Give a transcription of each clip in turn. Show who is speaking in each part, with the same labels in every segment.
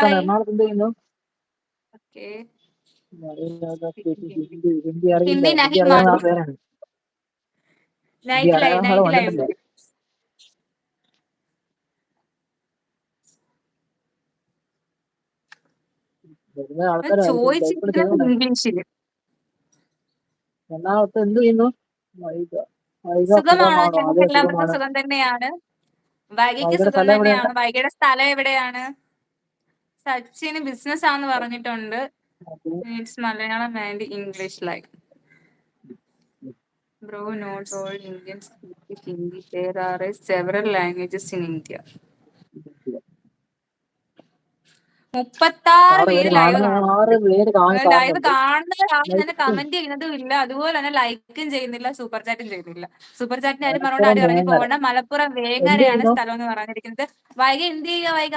Speaker 1: Hi.
Speaker 2: എറണാകുളത്ത് എന്ത് ചെയ്യുന്നു?
Speaker 1: ഓക്കെ.
Speaker 2: ഹിന്ദി അറിയില്ല.
Speaker 1: ഹിന്ദി
Speaker 2: ഹിന്ദി
Speaker 1: നഹി
Speaker 2: അറിയാവുന്ന
Speaker 1: മാലൂം.
Speaker 2: ആൾ പേരാണ്. ഹിന്ദി
Speaker 1: നൈറ്റ് ലൈവ്
Speaker 2: അറിയാവുന്ന ആൾ
Speaker 1: നൈറ്റ് ലൈവ്
Speaker 2: വന്നിട്ടില്ല. വരുന്ന ആൾക്കാർ
Speaker 1: ചോദിച്ചിരിക്കുന്നത്
Speaker 2: ചെയ്യുന്നുണ്ട്.
Speaker 1: ഇംഗ്ലീഷില്.
Speaker 2: എറണാകുളത്ത് എന്ത് ചെയ്യുന്നു? വൈഗ. വൈഗ
Speaker 1: സുഖമാണോ?
Speaker 2: സുഖമാണോ?
Speaker 1: ഞങ്ങൾക്ക്
Speaker 2: അതെ,
Speaker 1: എല്ലാവർക്കും
Speaker 2: സുഖമാണ്.
Speaker 1: സുഖം തന്നെയാണ്. വൈഗയ്ക്ക്
Speaker 2: വൈഗയുടെ
Speaker 1: സുഖം
Speaker 2: സ്ഥലം എവിടെയാണ്?
Speaker 1: തന്നെയാണ്. വൈഗയുടെ സ്ഥലം എവിടെയാണ്? സച്ചിന് ബിസിനസ് ആണെന്ന് പറഞ്ഞിട്ടുണ്ട്. It's Malayalam and English live. Bro, not all Indians speak Hindi. There are several languages in India. 36 പേര് ലൈവ് കാണുന്നുണ്ട്. ലൈവ് കാണുന്ന കമന്റ് ചെയ്യുന്നതും ഇല്ല, അതുപോലെ തന്നെ ലൈക്കും ചെയ്യുന്നില്ല, സൂപ്പർ ചാറ്റും ചെയ്യുന്നില്ല. സൂപ്പർ ചാറ്റിന്റെ കാര്യം പറഞ്ഞുകൊണ്ട് ആരും ഇറങ്ങി പോകണ്ട. മലപ്പുറം വേങ്ങരയാണ് സ്ഥലം എന്ന് പറഞ്ഞിരിക്കുന്നത്. വൈക എന്ത് ചെയ്യുക? വൈക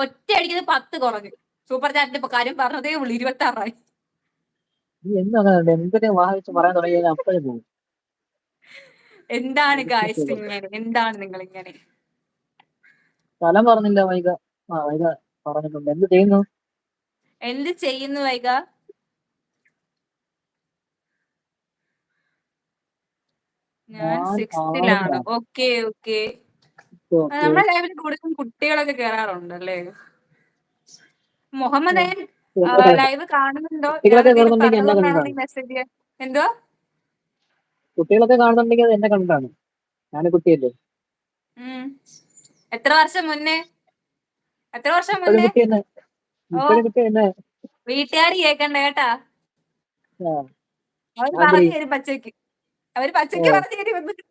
Speaker 1: ഒറ്റ അടിക്കുന്നത് 10 കുറഞ്ഞു. സൂപ്പർ ചാറ്റിന്റെ കാര്യം പറഞ്ഞതേ ഉള്ളൂ, 26 എന്താണ് ഗായ്സ് ഇങ്ങനെ? എന്താണ് നിങ്ങൾ ഇങ്ങനെ?
Speaker 2: സ്ഥലം പറഞ്ഞില്ല വൈഗ. വൈഗ പറഞ്ഞിട്ടുണ്ട്. എന്ത് ചെയ്യുന്നു?
Speaker 1: എന്ത് ചെയ്യുന്നു വൈക? ഞാൻ 6th-ലാണ്. Okay okay. നമ്മുടെ ലൈവിൽ കൂടുതലും കുട്ടികളൊക്കെ കേറാറുണ്ടല്ലേ? മുഹമ്മദ് ലൈവ് കാണുന്നുണ്ടോ? ഞാൻ എന്തെങ്കിലും പറഞ്ഞതുകൊണ്ടാണോ നീ മെസ്സേജ് ചെയ്യാൻ? എന്തോ?
Speaker 2: കുട്ടികളൊക്കെ കാണുന്നുണ്ടെങ്കിൽ അത് എന്നെ കണ്ടാണ്. ഞാൻ കുട്ടിയല്ലേ.
Speaker 1: എത്ര വർഷം മുന്നേ? ഓ, വീട്ടുകാർ കേക്കണ്ട കേട്ടാ. അവര് പറഞ്ഞു തരും പച്ചയ്ക്ക്. അവര് പച്ചയ്ക്ക് പറഞ്ഞു തരും.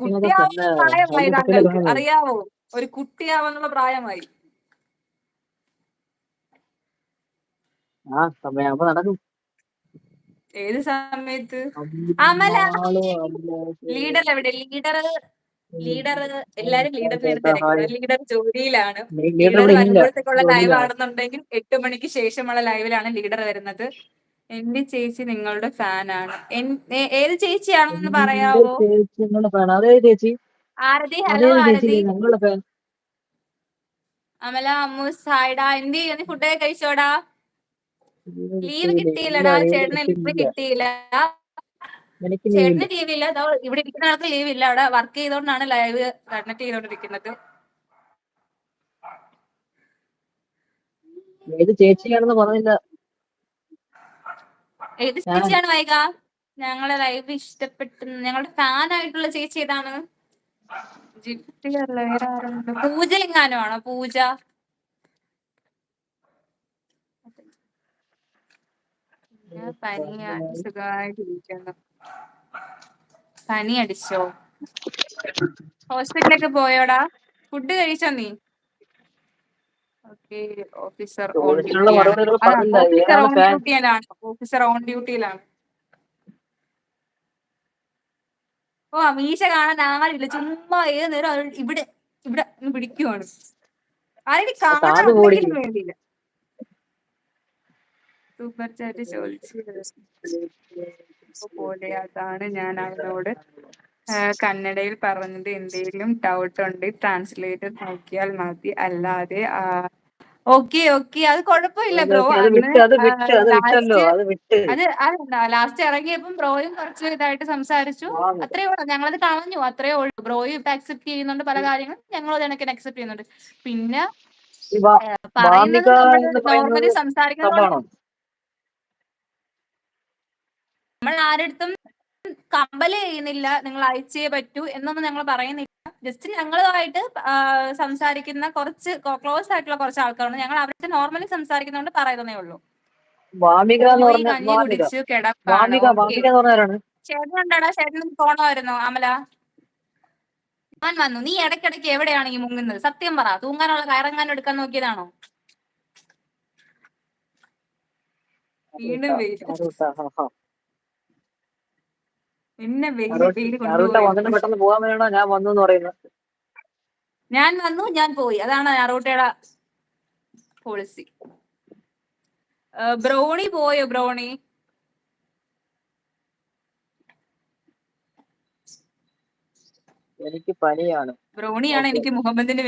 Speaker 1: കുട്ടിയാവുന്ന പ്രായമായി താങ്കൾക്ക്, അറിയാവോ? ഒരു കുട്ടിയാവാനുള്ള പ്രായമായി.
Speaker 2: സമയമാകുമ്പോ നടക്കും.
Speaker 1: ഏത് സമയത്ത്? അമല ലീഡർ എവിടെ? ലീഡർ എല്ലാരും ലീഡറിനെ തിരക്കുന്നത്. ലീഡർ ജോലിയിലാണ്. ലീഡർ വരുമ്പോഴത്തേക്കുള്ള ലൈവ് ആണെന്നുണ്ടെങ്കിൽ 8 മണിക്ക് ശേഷമുള്ള ലൈവിലാണ് ലീഡർ വരുന്നത്. എന്റെ ചേച്ചി നിങ്ങളുടെ ഫാനാണ്. ഏത് ചേച്ചിയാണെന്ന് പറയാവോ? ആരതി? ഹലോ ആരതി. അമല അമ്മൂസ് ഹായ്ഡാ. എന്ത് ചെയ്യുന്നു? ഫുഡൊക്കെ കഴിച്ചോടാ? ലീവ് കിട്ടിയില്ലടാ. ചേട്ടന് ലീവ് കിട്ടിയില്ല. ചേട്ടന് ലീവില്ല. ഇവിടെ ഇരിക്കുന്ന ആൾക്ക് ലീവില്ല. അവിടെ വർക്ക് ചെയ്തോണ്ടാണ് ലൈവ് കണക്ട് ചെയ്തോണ്ടിരിക്കുന്നത്.
Speaker 2: ഏത് ചേച്ചിയാണെന്ന് പറഞ്ഞില്ല.
Speaker 1: ഏത് ചേച്ചിയാണ് വൈക? ഞങ്ങളെ ലൈവ് ഇഷ്ടപ്പെട്ടു, ഞങ്ങളുടെ ഫാൻ ആയിട്ടുള്ള ചേച്ചി ഏതാണ്? പൂജ എങ്ങാനും ആണോ? പൂജ പനിയാണ്. സുഖമായിട്ടിരിക്കുന്നു. പനി അടിച്ചോ? ഹോസ്പിറ്റലൊക്കെ പോയോടാ? ഫുഡ് കഴിച്ചോ നീ? ഓക്കെ. ഓഫീസർ ഓൺ ഡ്യൂട്ടിയാണ്. ഓഫീസർ ഓൺ ഡ്യൂട്ടിയിലാണ്. ഓഫീസർ ഓൺ ഡ്യൂട്ടിയിലാണ്. ഓ, മീശ കാണാൻ ആരില്ല. ചുമ്മാ ഏത് നേരം ഇവിടെ ഇവിടെ പിടിക്കുവാണ്. ആരെങ്കിലും കാണാനുണ്ടെങ്കിലും വേണ്ടിയില്ല. സൂപ്പർ ചാറ്റ് ചോദിച്ചു പോലെ അതാണ് ഞാൻ അവനോട് കന്നഡയിൽ പറഞ്ഞത്. എന്തെങ്കിലും ഡൗട്ട് ഉണ്ട് ട്രാൻസ്ലേറ്റർ നോക്കിയാൽ മതി, അല്ലാതെ. ഓക്കെ ഓക്കെ, അത് കുഴപ്പമില്ല ബ്രോ. ലാസ്റ്റ് ഇറങ്ങിയപ്പം ബ്രോയും കുറച്ച് ഇതായിട്ട് സംസാരിച്ചു. അത്രേ ഉള്ളൂ. ഞങ്ങളത് കളഞ്ഞു. അത്രേ ഉള്ളൂ. ബ്രോയും ഇപ്പൊ അക്സെപ്റ്റ് ചെയ്യുന്നുണ്ട് പല കാര്യങ്ങളും. ഞങ്ങളും അതിനൊക്കെ അക്സെപ്റ്റ് ചെയ്യുന്നുണ്ട്. പിന്നെ പറയുന്നത് നമ്മൾ നോർമലി സംസാരിക്കുന്ന നമ്മൾ ആരടുത്തും കമ്പല് ചെയ്യുന്നില്ല. നിങ്ങൾ അയച്ചേ പറ്റൂ എന്നൊന്നും ഞങ്ങൾ പറയുന്നില്ല. ജസ്റ്റ് ഞങ്ങളുമായിട്ട് സംസാരിക്കുന്ന കുറച്ച് ക്ലോസ് ആയിട്ടുള്ള കുറച്ച് ആൾക്കാരുണ്ട്. ഞങ്ങൾ അവരുടെ നോർമലി സംസാരിക്കുന്നതുകൊണ്ട് പറയുന്നേ ഉള്ളൂ. പോയി കഞ്ഞി കുടിച്ച് കിടപ്പാണ്. ചേട്ടനുണ്ടാടാ? ചേട്ടന് പോണമായിരുന്നോ അമല? ഞാൻ വന്നു. നീ ഇടയ്ക്കിടയ്ക്ക് എവിടെയാണ് ഈ മുങ്ങുന്നത്? സത്യം പറ. തൂങ്ങാനുള്ള കയറങ്ങാനും എടുക്കാൻ നോക്കിയതാണോ? വീണ്ടും വെയിൽ. എന്നെ വെയിൽ കൊണ്ടുപോയി. ഞാൻ വന്നു, ഞാൻ പോയി. അതാണ് അറൂട്ടയുടെ പോളിസി. ബ്രൗണി പോയോ? ബ്രൗണി
Speaker 2: എനിക്ക് പനിയാണ്.
Speaker 1: ബ്രൗണിയാണ്
Speaker 2: ഓക്കെ.
Speaker 1: എനിക്ക് മുഹമ്മദിന്